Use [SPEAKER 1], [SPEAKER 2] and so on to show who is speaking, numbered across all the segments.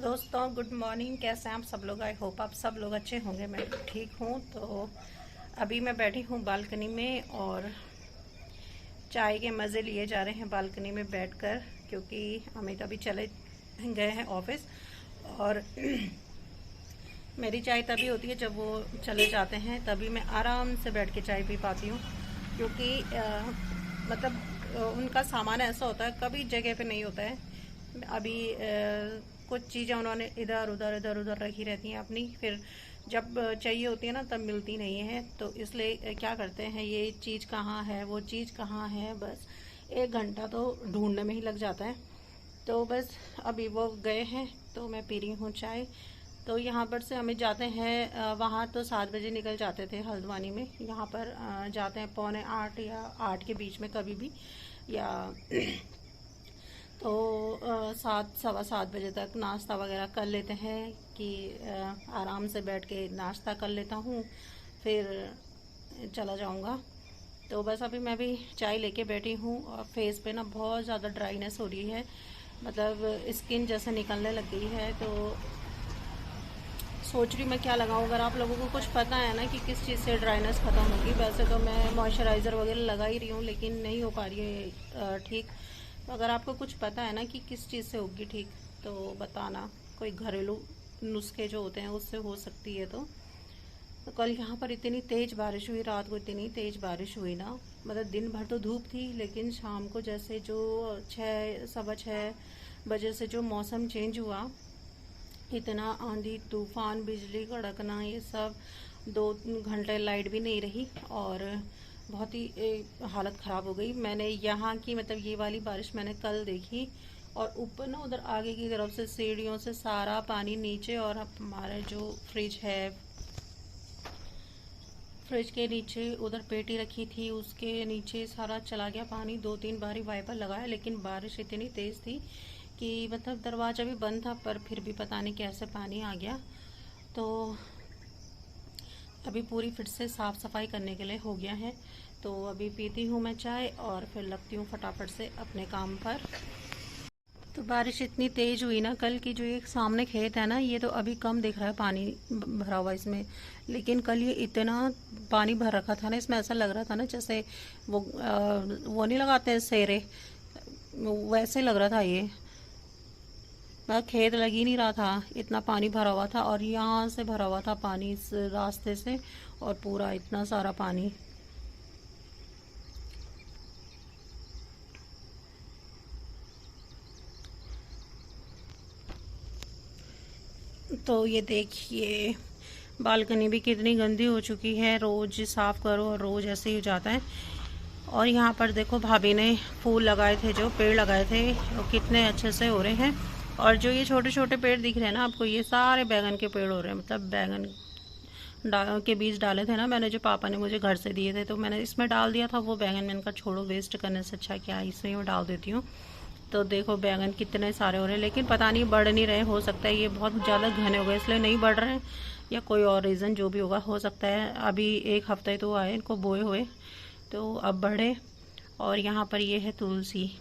[SPEAKER 1] दोस्तों good morning. कैसे हैं आप सब लोग? आई होप आप सब लोग अच्छे होंगे। मैं ठीक हूँ। तो अभी मैं बैठी हूँ बालकनी में और चाय के मज़े लिए जा रहे हैं बालकनी में बैठकर, क्योंकि अमित अभी चले गए हैं ऑफिस। और मेरी चाय तभी होती है जब वो चले जाते हैं, तभी मैं आराम से बैठ के चाय पी पाती हूँ। क्योंकि मतलब उनका सामान ऐसा होता है, कभी जगह पे नहीं होता है। अभी कुछ चीज़ें उन्होंने इधर उधर रखी रहती हैं अपनी, फिर जब चाहिए होती है ना तब मिलती नहीं है। तो इसलिए क्या करते हैं, ये चीज़ कहाँ है वो चीज़ कहाँ है, बस 1 घंटा तो ढूंढने में ही लग जाता है। तो बस अभी वो गए हैं तो मैं पी रही हूँ चाय। तो यहाँ पर से हमें जाते हैं वहाँ तो 7 बजे निकल जाते थे हल्द्वानी में। यहाँ पर जाते हैं 7:45 या 8 के बीच में कभी भी, या तो 7 सवा 7 बजे तक नाश्ता वगैरह कर लेते हैं कि आराम से बैठ के नाश्ता कर लेता हूँ, फिर चला जाऊँगा। तो बस अभी मैं भी चाय लेके बैठी हूँ और फेस पे ना बहुत ज़्यादा ड्राइनेस हो रही है, मतलब स्किन जैसे निकलने लग गई है। तो सोच रही मैं क्या लगाऊं। अगर आप लोगों को कुछ पता है ना कि किस चीज़ से ड्राइनेस ख़त्म होगी, वैसे तो मैं मॉइस्चराइज़र वगैरह लगा ही रही हूँ, लेकिन नहीं हो पा रही है ठीक। तो अगर आपको कुछ पता है ना कि किस चीज़ से होगी ठीक, तो बताना। कोई घरेलू नुस्खे जो होते हैं उससे हो सकती है तो कल यहाँ पर इतनी तेज़ बारिश हुई, रात को इतनी तेज़ बारिश हुई ना, मतलब दिन भर तो धूप थी, लेकिन शाम को जैसे जो 6 सवा 6 बजे से जो मौसम चेंज हुआ, इतना आंधी तूफान बिजली कड़कना ये सब, 2 घंटे लाइट भी नहीं रही और बहुत ही हालत ख़राब हो गई। मैंने यहाँ की मतलब ये वाली बारिश मैंने कल देखी, और ऊपर ना उधर आगे की तरफ से सीढ़ियों से सारा पानी नीचे, और हमारे जो फ्रिज के नीचे उधर पेटी रखी थी उसके नीचे सारा चला गया पानी। 2-3 बारी वाइपर लगाया, लेकिन बारिश इतनी तेज़ थी कि मतलब दरवाज़ा भी बंद था, पर फिर भी पता नहीं कैसे पानी आ गया। तो अभी पूरी फिर से साफ़ सफाई करने के लिए हो गया है। तो अभी पीती हूँ मैं चाय और फिर लगती हूँ फटाफट से अपने काम पर। तो बारिश इतनी तेज़ हुई ना कल की, जो ये सामने खेत है ना, ये तो अभी कम दिख रहा है पानी भरा हुआ इसमें, लेकिन कल ये इतना पानी भर रखा था ना, इसमें ऐसा लग रहा था ना जैसे वो नहीं लगाते हैं सेरे, वैसे लग रहा था ये। मैं खेत लग ही नहीं रहा था, इतना पानी भरा हुआ था। और यहाँ से भरा हुआ था पानी इस रास्ते से, और पूरा इतना सारा पानी। तो ये देखिए बालकनी भी कितनी गंदी हो चुकी है, रोज़ साफ़ करो और रोज़ ऐसे ही हो जाता है। और यहाँ पर देखो भाभी ने फूल लगाए थे, जो पेड़ लगाए थे वो कितने अच्छे से हो रहे हैं। और जो ये छोटे छोटे पेड़ दिख रहे हैं ना आपको, ये सारे बैगन के पेड़ हो रहे हैं। मतलब बैगन के बीज डाले थे ना मैंने, जो पापा ने मुझे घर से दिए थे, तो मैंने इसमें डाल दिया था वो बैगन। मैंने कहा छोड़ो, वेस्ट करने से अच्छा क्या इसमें मैं डाल देती हूँ। तो देखो बैगन कितने सारे हो रहे हैं, लेकिन पता नहीं बढ़ नहीं रहे। हो सकता है ये बहुत ज़्यादा घने हो गए इसलिए नहीं बढ़ रहे हैं, या कोई और रीज़न जो भी होगा हो सकता है। अभी 1 हफ्ते तो आए इनको बोए हुए, तो अब बढ़े। और यहाँ पर ये है तुलसी।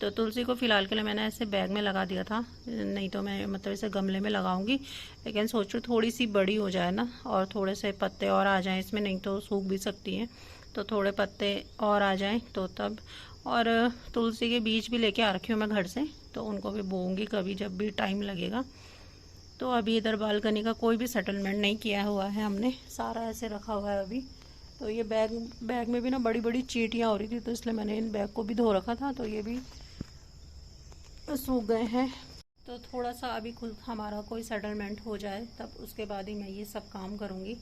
[SPEAKER 1] तो तुलसी को फ़िलहाल के लिए मैंने ऐसे बैग में लगा दिया था, नहीं तो मैं मतलब इसे गमले में लगाऊंगी। लेकिन सोच रही थोड़ी सी बड़ी हो जाए ना, और थोड़े से पत्ते और आ जाएं इसमें, नहीं तो सूख भी सकती हैं। तो थोड़े पत्ते और आ जाएं तो तब। और तुलसी के बीज भी लेके आ रखी हूँ मैं घर से, तो उनको भी बोऊँगी कभी जब भी टाइम लगेगा। तो अभी इधर बालकनी का कोई भी सेटलमेंट नहीं किया हुआ है हमने, सारा ऐसे रखा हुआ है अभी। तो ये बैग बैग में भी ना बड़ी बड़ी चींटियाँ हो रही थी, तो इसलिए मैंने इन बैग को भी धो रखा था, तो ये भी सूख गए हैं। तो थोड़ा सा अभी खुद हमारा कोई सेटलमेंट हो जाए, तब उसके बाद ही मैं ये सब काम करूँगी।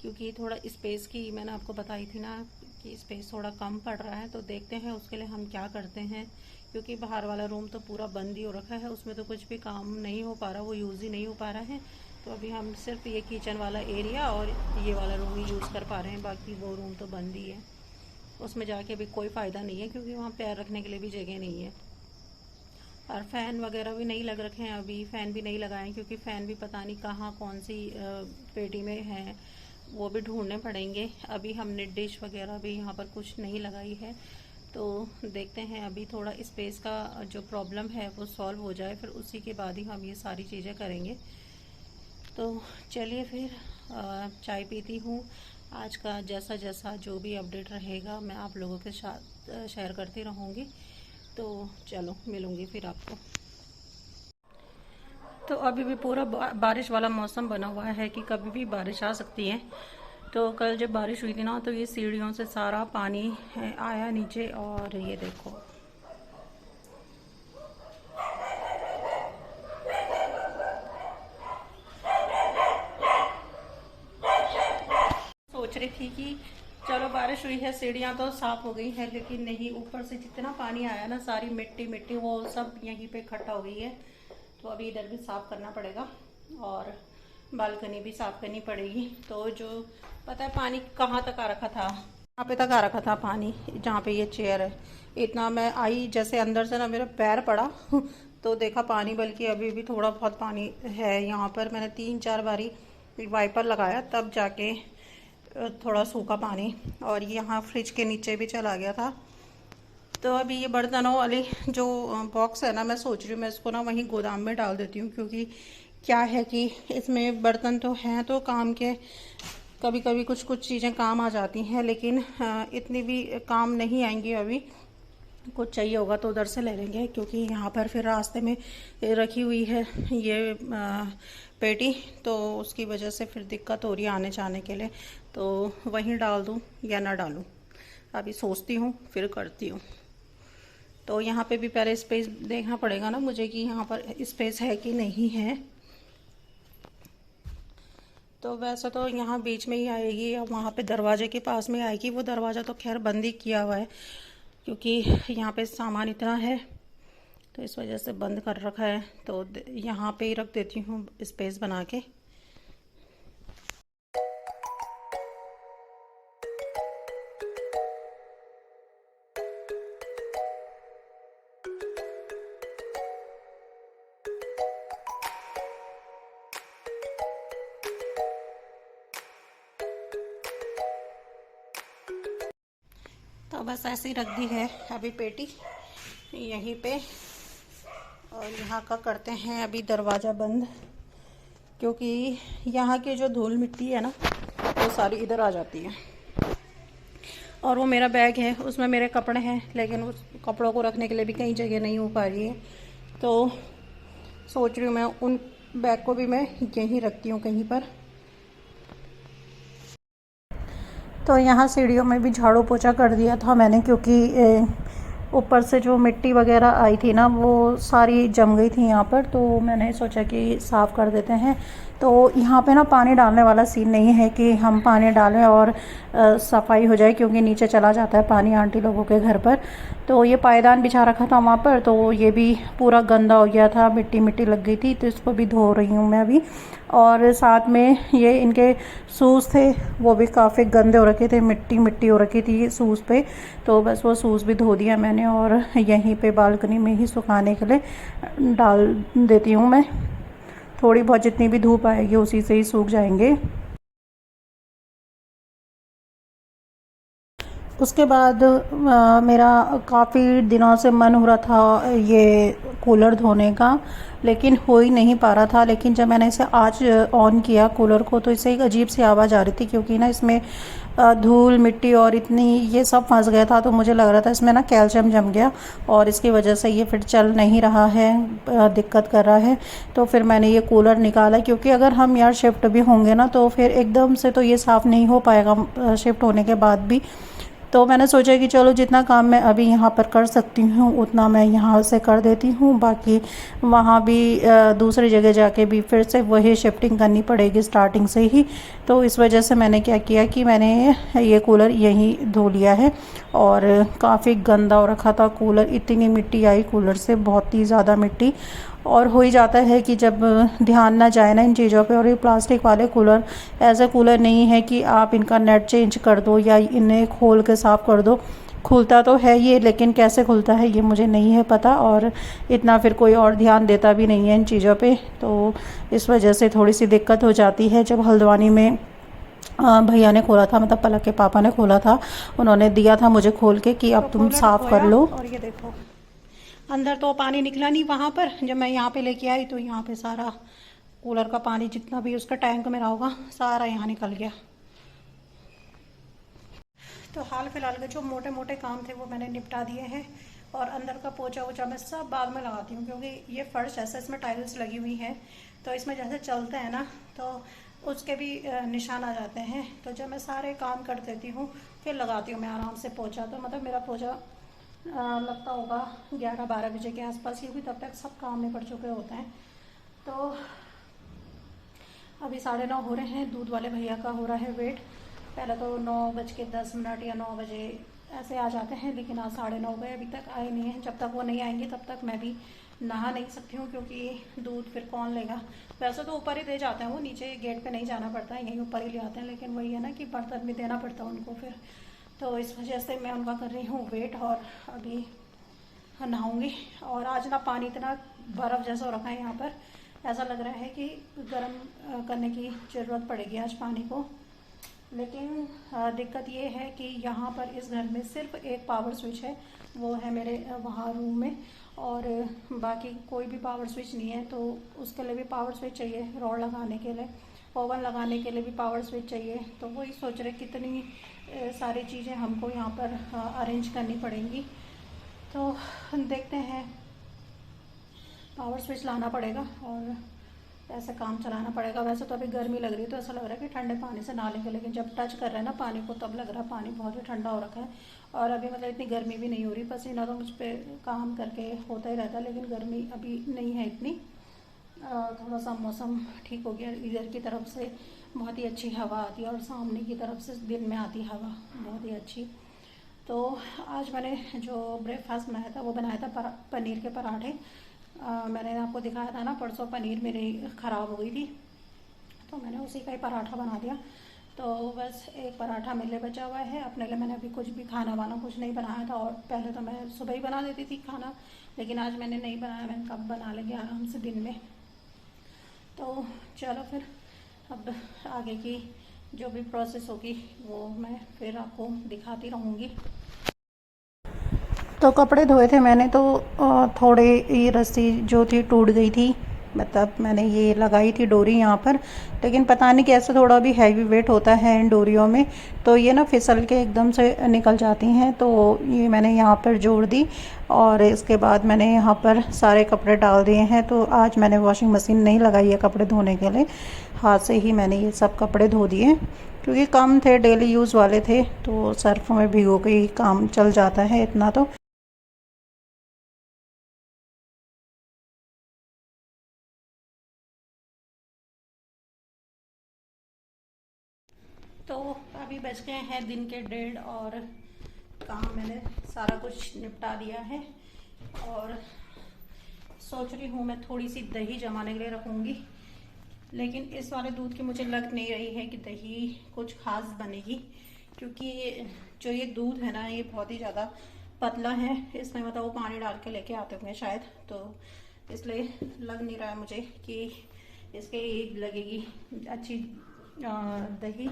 [SPEAKER 1] क्योंकि थोड़ा स्पेस की मैंने आपको बताई थी ना कि स्पेस थोड़ा कम पड़ रहा है, तो देखते हैं उसके लिए हम क्या करते हैं। क्योंकि बाहर वाला रूम तो पूरा बंद ही हो रखा है, उसमें तो कुछ भी काम नहीं हो पा रहा, वो यूज़ ही नहीं हो पा रहा है। तो अभी हम सिर्फ ये किचन वाला एरिया और ये वाला रूम ही यूज़ कर पा रहे हैं, बाकी वो रूम तो बंद ही है। उसमें जाके भी कोई फ़ायदा नहीं है, क्योंकि वहाँ पैर रखने के लिए भी जगह नहीं है। और फ़ैन वगैरह भी नहीं लग रखे हैं, अभी फ़ैन भी नहीं लगाए, क्योंकि फ़ैन भी पता नहीं कहाँ कौन सी पेटी में है, वो भी ढूंढने पड़ेंगे। अभी हमने डिश वगैरह भी यहाँ पर कुछ नहीं लगाई है, तो देखते हैं अभी थोड़ा स्पेस का जो प्रॉब्लम है वो सॉल्व हो जाए, फिर उसी के बाद ही हम ये सारी चीज़ें करेंगे। तो चलिए फिर चाय पीती हूँ। आज का जैसा जैसा जो भी अपडेट रहेगा मैं आप लोगों के साथ शेयर करती रहूँगी। तो चलो मिलूँगी फिर आपको। तो अभी भी पूरा बारिश वाला मौसम बना हुआ है कि कभी भी बारिश आ सकती है। तो कल जब बारिश हुई थी ना, तो ये सीढ़ियों से सारा पानी आया नीचे, और ये देखो सोच रही थी कि चलो बारिश हुई है, सीढ़ियाँ तो साफ हो गई है, लेकिन नहीं, ऊपर से जितना पानी आया ना, सारी मिट्टी मिट्टी वो सब यहीं पे इकट्ठा हो गई है। तो अभी इधर भी साफ करना पड़ेगा और बालकनी भी साफ करनी पड़ेगी। तो जो पता है पानी कहाँ तक आ रखा था, यहाँ पे तक आ रखा था पानी, जहाँ पे ये चेयर है। इतना मैं आई जैसे अंदर से ना मेरा पैर पड़ा तो देखा पानी, बल्कि अभी भी थोड़ा बहुत पानी है यहाँ पर। मैंने 3-4 बारी वाइपर लगाया तब जाके थोड़ा सूखा पानी, और यहाँ फ्रिज के नीचे भी चला गया था। तो अभी ये बर्तनों वाली जो बॉक्स है ना, मैं सोच रही हूँ मैं इसको ना वहीं गोदाम में डाल देती हूँ, क्योंकि क्या है कि इसमें बर्तन तो हैं तो काम के, कभी कभी कुछ कुछ चीज़ें काम आ जाती हैं, लेकिन इतनी भी काम नहीं आएंगी। अभी कुछ चाहिए होगा तो उधर से ले लेंगे, क्योंकि यहाँ पर फिर रास्ते में रखी हुई है ये पेटी, तो उसकी वजह से फिर दिक्कत हो रही है आने जाने के लिए। तो वहीं डाल दूँ या ना डालूँ, अभी सोचती हूँ फिर करती हूँ। तो यहाँ पे भी पहले स्पेस देखना पड़ेगा ना मुझे कि यहाँ पर स्पेस है कि नहीं है। तो वैसे तो यहाँ बीच में ही आएगी, और वहाँ पे दरवाजे के पास में आएगी। वो दरवाज़ा तो खैर बंद ही किया हुआ है, क्योंकि यहाँ पे सामान इतना है तो इस वजह से बंद कर रखा है। तो यहाँ पे ही रख देती हूँ स्पेस बना के। तो बस ऐसे ही रख दी है अभी पेटी यहीं पे, और यहाँ का करते हैं अभी दरवाज़ा बंद, क्योंकि यहाँ की जो धूल मिट्टी है ना वो सारी इधर आ जाती है। और वो मेरा बैग है, उसमें मेरे कपड़े हैं, लेकिन उस कपड़ों को रखने के लिए भी कहीं जगह नहीं हो पा रही है। तो सोच रही हूँ मैं उन बैग को भी मैं यहीं रखती हूँ कहीं पर। तो यहाँ सीढ़ियों में भी झाड़ू पोछा कर दिया था मैंने, क्योंकि ऊपर से जो मिट्टी वगैरह आई थी ना वो सारी जम गई थी यहाँ पर। तो मैंने सोचा कि साफ़ कर देते हैं। तो यहाँ पे ना पानी डालने वाला सीन नहीं है कि हम पानी डालें और सफाई हो जाए, क्योंकि नीचे चला जाता है पानी आंटी लोगों के घर पर। तो ये पायदान बिछा रखा था वहाँ पर, तो ये भी पूरा गंदा हो गया था, मिट्टी मिट्टी लग गई थी। तो इसको भी धो रही हूँ मैं अभी। और साथ में ये इनके शूज़ थे, वो भी काफ़ी गंदे हो रखे थे, मिट्टी मिट्टी हो रखी थी शूज़ पे। तो बस वो शूज़ भी धो दिया मैंने, और यहीं पे बालकनी में ही सुखाने के लिए डाल देती हूँ मैं। थोड़ी बहुत जितनी भी धूप आएगी उसी से ही सूख जाएंगे। उसके बाद मेरा काफ़ी दिनों से मन हो रहा था ये कूलर धोने का, लेकिन हो ही नहीं पा रहा था। लेकिन जब मैंने इसे आज ऑन किया कूलर को, तो इससे एक अजीब सी आवाज़ आ रही थी, क्योंकि ना इसमें धूल मिट्टी और इतनी ये सब फंस गया था। तो मुझे लग रहा था इसमें ना कैल्शियम जम गया, और इसकी वजह से ये फिर चल नहीं रहा है, दिक्कत कर रहा है। तो फिर मैंने ये कूलर निकाला, क्योंकि अगर हम यार शिफ्ट भी होंगे ना तो फिर एकदम से तो ये साफ़ नहीं हो पाएगा शिफ्ट होने के बाद भी। तो मैंने सोचा कि चलो जितना काम मैं अभी यहाँ पर कर सकती हूँ उतना मैं यहाँ से कर देती हूँ, बाकी वहाँ भी दूसरी जगह जाके भी फिर से वही शिफ्टिंग करनी पड़ेगी स्टार्टिंग से ही। तो इस वजह से मैंने क्या किया कि मैंने ये कूलर यहीं धो लिया है। और काफ़ी गंदा हो रखा था कूलर, इतनी मिट्टी आई कूलर से, बहुत ही ज़्यादा मिट्टी। और हो ही जाता है कि जब ध्यान ना जाए ना इन चीज़ों पे। और ये प्लास्टिक वाले कूलर ऐसे कूलर नहीं है कि आप इनका नेट चेंज कर दो या इन्हें खोल के साफ़ कर दो। खुलता तो है ये, लेकिन कैसे खुलता है ये मुझे नहीं है पता, और इतना फिर कोई और ध्यान देता भी नहीं है इन चीज़ों पे। तो इस वजह से थोड़ी सी दिक्कत हो जाती है जब हल्द्वानी में
[SPEAKER 2] भैया ने खोला था, मतलब पलक के पापा ने खोला था, उन्होंने दिया था मुझे खोल के कि अब तुम साफ़ कर लो।
[SPEAKER 1] और ये देखो अंदर तो पानी निकला नहीं, वहाँ पर जब मैं यहाँ पे लेके आई तो यहाँ पे सारा कूलर का पानी जितना भी उसका टैंक में रहा होगा सारा यहाँ निकल गया। तो हाल फिलहाल के जो मोटे मोटे काम थे वो मैंने निपटा दिए हैं, और अंदर का पोछा वोछा मैं सब बाद में लगाती हूँ, क्योंकि ये फर्श ऐसा, इसमें टाइल्स लगी हुई हैं तो इसमें जैसे चलते हैं ना तो उसके भी निशान आ जाते हैं। तो जब मैं सारे काम कर देती हूँ फिर लगाती हूँ मैं आराम से पोछा। तो मतलब मेरा पोछा लगता होगा 11-12 बजे के आसपास, क्योंकि तब तक सब काम निपट चुके होते हैं। तो अभी 9:30 हो रहे हैं, दूध वाले भैया का हो रहा है वेट। पहले तो 9:10 या 9 बजे ऐसे आ जाते हैं, लेकिन आज 9:30 गए, अभी तक आए नहीं हैं। जब तक वो नहीं आएंगे तब तक मैं भी नहा नहीं सकती हूँ, क्योंकि दूध फिर कौन लेगा। वैसे तो ऊपर ही दे जाते हैं, वो नीचे गेट पे नहीं जाना पड़ता है, यहीं ऊपर ही ले आते हैं, लेकिन वही है ना कि बर्तन भी देना पड़ता है उनको फिर। तो इस वजह से मैं उनका कर रही हूँ वेट, और अभी नहाऊंगी। और आज ना पानी इतना बर्फ़ जैसा हो रखा है यहाँ पर, ऐसा लग रहा है कि गर्म करने की ज़रूरत पड़ेगी आज पानी को। लेकिन दिक्कत ये है कि यहाँ पर इस घर में सिर्फ एक पावर स्विच है, वो है मेरे वहाँ रूम में, और बाकी कोई भी पावर स्विच नहीं है। तो उसके लिए भी पावर स्विच चाहिए, रॉड लगाने के लिए, ओवन लगाने के लिए भी पावर स्विच चाहिए। तो वही सोच रहे कितनी सारी चीज़ें हमको यहाँ पर अरेंज करनी पड़ेंगी। तो देखते हैं, पावर स्विच लाना पड़ेगा और ऐसे काम चलाना पड़ेगा। वैसे तो अभी गर्मी लग रही है तो ऐसा लग रहा है कि ठंडे पानी से नहा लेंगे, लेकिन जब टच कर रहे हैं ना पानी को तब लग रहा है पानी बहुत ही ठंडा हो रखा है। और अभी मतलब इतनी गर्मी भी नहीं हो रही, पसीना तो मुझ पर काम करके होता ही रहता है, लेकिन गर्मी अभी नहीं है इतनी। थोड़ा सा मौसम ठीक हो गया। इधर की तरफ से बहुत ही अच्छी हवा आती है, और सामने की तरफ से दिन में आती हवा बहुत ही अच्छी। तो आज मैंने जो ब्रेकफास्ट बनाया था वो बनाया था पनीर के पराठे। मैंने आपको दिखाया था ना परसों पनीर मेरी ख़राब हो गई थी, तो मैंने उसी का ही पराठा बना दिया। तो बस एक पराठा मेरे लिए बचा हुआ है, अपने लिए मैंने अभी कुछ भी खाना वाना कुछ नहीं बनाया था। और पहले तो मैं सुबह ही बना देती थी खाना, लेकिन आज मैंने नहीं बनाया, मैंने कब बना लेंगे आराम से दिन में। तो चलो फिर अब आगे की जो भी प्रोसेस होगी वो मैं फिर आपको दिखाती रहूँगी।
[SPEAKER 2] तो कपड़े धोए थे मैंने, तो थोड़े ये रस्सी जो थी टूट गई थी, मतलब मैंने ये लगाई थी डोरी यहाँ पर, लेकिन पता नहीं कैसे थोड़ा भी हैवी वेट होता है इन डोरियों में, तो ये ना फिसल के एकदम से निकल जाती हैं। तो ये मैंने यहाँ पर जोड़ दी, और इसके बाद मैंने यहाँ पर सारे कपड़े डाल दिए हैं। तो आज मैंने वॉशिंग मशीन नहीं लगाई है कपड़े धोने के लिए, हाथ से ही मैंने ये सब कपड़े धो दिए, क्योंकि कम थे, डेली यूज़ वाले थे, तो सर्फ में भिगो के ही काम चल जाता है इतना।
[SPEAKER 1] तो अभी बज गए हैं दिन के 1:30, और काम मैंने सारा कुछ निपटा दिया है। और सोच रही हूँ मैं थोड़ी सी दही जमाने के लिए रखूँगी, लेकिन इस वाले दूध की मुझे लग नहीं रही है कि दही कुछ खास बनेगी, क्योंकि जो ये दूध है ना ये बहुत ही ज़्यादा पतला है। इसमें मतलब वो पानी डाल के लेके आते होंगे शायद, तो इसलिए लग नहीं रहा है मुझे कि इसके लगेगी अच्छी दही।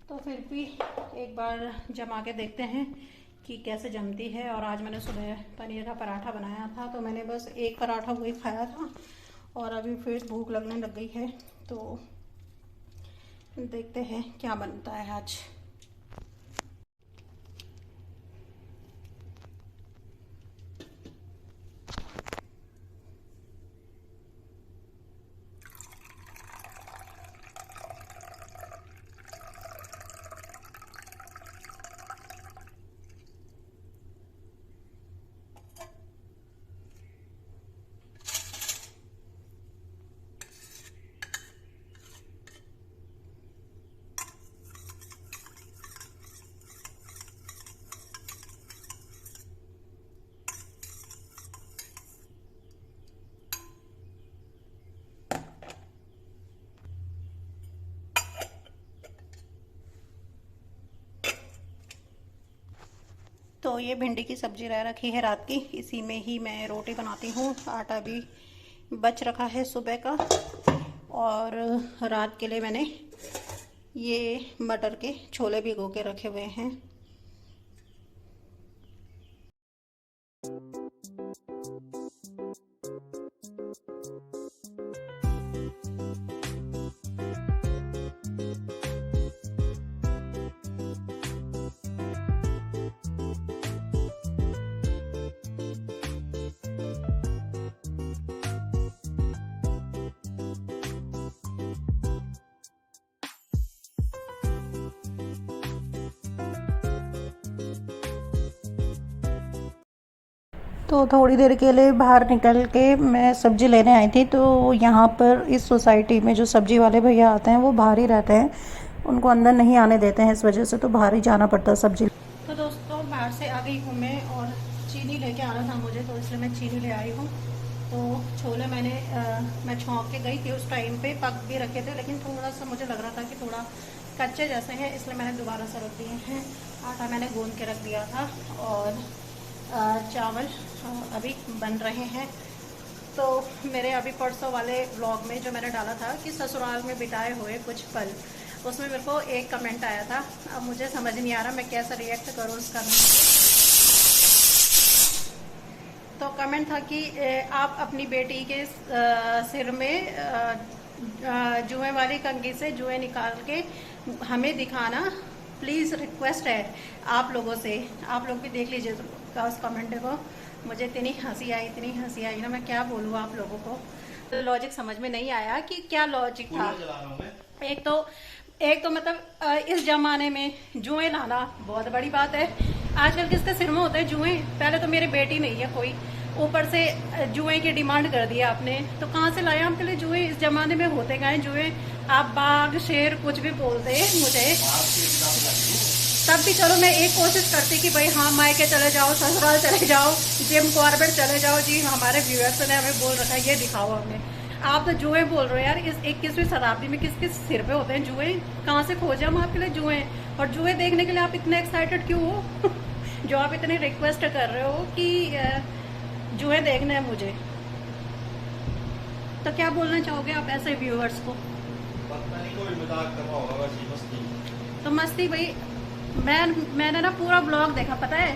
[SPEAKER 1] तो फिर भी एक बार जमा के देखते हैं कि कैसे जमती है। और आज मैंने सुबह पनीर का पराठा बनाया था, तो मैंने बस एक पराठा वही खाया था, और अभी फिर भूख लगने लग गई है। तो देखते हैं क्या बनता है आज। तो ये भिंडी की सब्जी रह रखी है रात की, इसी में ही मैं रोटी बनाती हूँ। आटा भी बच रखा है सुबह का, और रात के लिए मैंने ये मटर के छोले भिगो के रखे हुए हैं।
[SPEAKER 2] तो थोड़ी देर के लिए बाहर निकल के मैं सब्ज़ी लेने आई थी। तो यहाँ पर इस सोसाइटी में जो सब्ज़ी वाले भैया आते हैं वो बाहर ही रहते हैं, उनको अंदर नहीं आने देते हैं, इस वजह से तो बाहर ही जाना पड़ता है सब्ज़ी।
[SPEAKER 1] तो दोस्तों बाहर से आ गई हूँ मैं, और चीनी लेके आना था मुझे, तो इसलिए मैं चीनी ले आई हूँ। तो छोले मैं छौंक के गई थी, उस टाइम पे पक भी रखे थे, लेकिन थोड़ा सा मुझे लग रहा था कि थोड़ा कच्चे जैसे हैं, इसलिए मैंने दोबारा से रख दिए हैं। आटा मैंने गूंद के रख दिया था, और चावल अभी बन रहे हैं। तो मेरे अभी परसों वाले व्लॉग में जो मैंने डाला था कि ससुराल में बिताए हुए कुछ पल, उसमें मेरे को एक कमेंट आया था। अब मुझे समझ नहीं आ रहा मैं कैसा रिएक्ट करूँ उस कमेंट। तो कमेंट था कि आप अपनी बेटी के सिर में जुए वाली कंघी से जुए निकाल के हमें दिखाना, प्लीज़ रिक्वेस्ट है आप लोगों से। आप लोग भी देख लीजिए उस कमेंट को। मुझे इतनी हंसी आई ना, मैं क्या बोलूँ आप लोगों को। तो लॉजिक समझ में नहीं आया कि क्या लॉजिक था। एक तो मतलब इस जमाने में जुए लाना बहुत बड़ी बात है। आजकल किसके सिर में होते हैं जुए? पहले तो मेरी बेटी नहीं है कोई, ऊपर से जुए की डिमांड कर दिया आपने, तो कहाँ से लाया आपके लिए जुए? इस जमाने में होते गए जुए। आप बाघ शेर कुछ भी बोलते मुझे, तब भी चलो मैं एक कोशिश करती कि भाई हाँ मायके चले जाओ, ससुराल चले जाओ, जिम कॉर्बेट चले जाओ। जी हमारे व्यूअर्स ने हमें बोल रखा है ये दिखाओ हमें। आप तो जुए बोल रहे हो यार। इस 21वीं शताब्दी में किस किस सिर पे होते हैं जुए? कहाँ से खोजे हम आपके लिए जुए? और जुए देखने के लिए आप इतने एक्साइटेड क्यों हो? जो आप इतनी रिक्वेस्ट कर रहे हो कि जुए देखने हैं मुझे, तो क्या बोलना चाहोगे आप ऐसे व्यूअर्स को?
[SPEAKER 3] पता नहीं, कोई मजाक कर रहा होगा, वैसे मस्ती।
[SPEAKER 1] तो मस्ती भाई, मैंने ना पूरा ब्लॉग देखा। पता है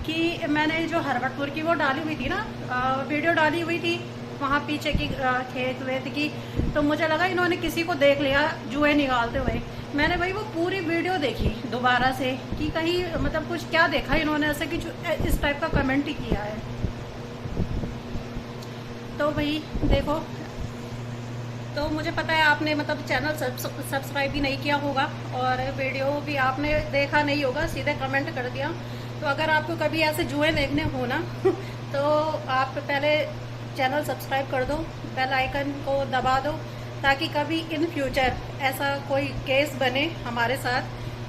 [SPEAKER 1] कि मैंने जो हरवटपुर की वो डाली हुई थी ना, वीडियो डाली हुई थी वहाँ पीछे की खेत वेत की, तो मुझे लगा इन्होंने किसी को देख लिया जुए निकालते हुए। मैंने भाई वो पूरी वीडियो देखी दोबारा से कि कहीं मतलब कुछ क्या देखा इन्होंने ऐसे कि इस टाइप का कमेंट ही किया है। तो भाई देखो, तो मुझे पता है आपने मतलब चैनल सब्सक्राइब भी नहीं किया होगा, और वीडियो भी आपने देखा नहीं होगा, सीधे कमेंट कर दिया। तो अगर आपको कभी ऐसे जुए देखने हो ना तो आप पहले चैनल सब्सक्राइब कर दो, बेल आइकन को दबा दो, ताकि कभी इन फ्यूचर ऐसा कोई केस बने हमारे साथ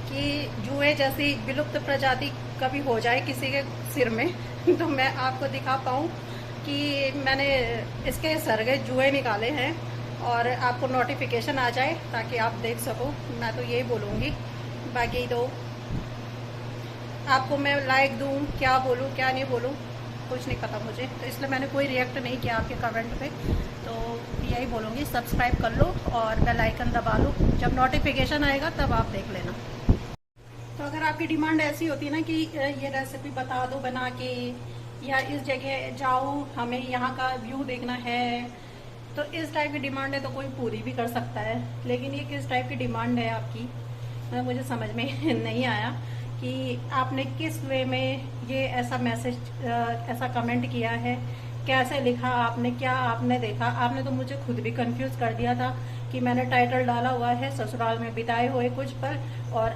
[SPEAKER 1] कि जुए जैसी विलुप्त प्रजाति कभी हो जाए किसी के सिर में तो मैं आपको दिखा पाऊँ कि मैंने इसके सरगे जुए निकाले हैं, और आपको नोटिफिकेशन आ जाए ताकि आप देख सको। मैं तो यही बोलूँगी, बाकी तो आपको मैं लाइक दूँ, क्या बोलूँ क्या नहीं बोलूँ कुछ नहीं पता मुझे, तो इसलिए मैंने कोई रिएक्ट नहीं किया आपके कमेंट पे। तो यही बोलूँगी, सब्सक्राइब कर लो और बेल आइकन दबा लो, जब नोटिफिकेशन आएगा तब आप देख लेना। तो अगर आपकी डिमांड ऐसी होती है ना कि ये रेसिपी बता दो बना के, या इस जगह जाओ हमें यहाँ का व्यू देखना है, तो इस टाइप की डिमांड है तो कोई पूरी भी कर सकता है। लेकिन ये किस टाइप की डिमांड है आपकी, मुझे समझ में नहीं आया कि आपने किस वे में ये ऐसा मैसेज ऐसा कमेंट किया है, कैसे लिखा आपने, क्या आपने देखा। आपने तो मुझे खुद भी कंफ्यूज कर दिया था कि मैंने टाइटल डाला हुआ है ससुराल में बिताए हुए कुछ पल, और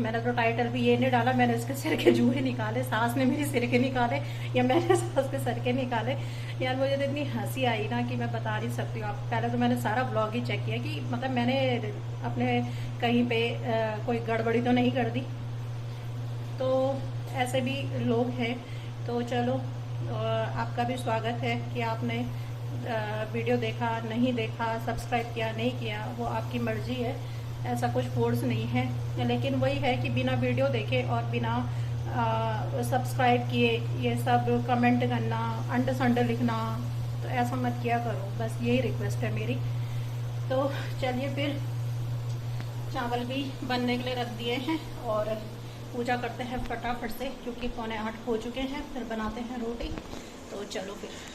[SPEAKER 1] मैंने तो टाइटल भी ये नहीं डाला, मैंने इसके सिर के जुए निकाले, सास ने मेरे सिर के निकाले या मैंने सास के सर के निकाले। यार मुझे तो इतनी हंसी आई ना कि मैं बता नहीं सकती हूँ। आप पहले तो मैंने सारा ब्लॉग ही चेक किया कि मतलब मैंने अपने कहीं पे कोई गड़बड़ी तो नहीं कर दी। तो ऐसे भी लोग हैं। तो चलो, आपका भी स्वागत है कि आपने वीडियो देखा नहीं देखा, सब्सक्राइब किया नहीं किया, वो आपकी मर्जी है, ऐसा कुछ फोर्स नहीं है। लेकिन वही है कि बिना वीडियो देखे और बिना सब्सक्राइब किए ये सब कमेंट करना, अंड संड लिखना, तो ऐसा मत किया करो, बस यही रिक्वेस्ट है मेरी। तो चलिए फिर चावल भी बनने के लिए रख दिए हैं और पूजा करते हैं फटाफट से, क्योंकि 7:45 हो चुके हैं। फिर बनाते हैं रोटी। तो चलो फिर।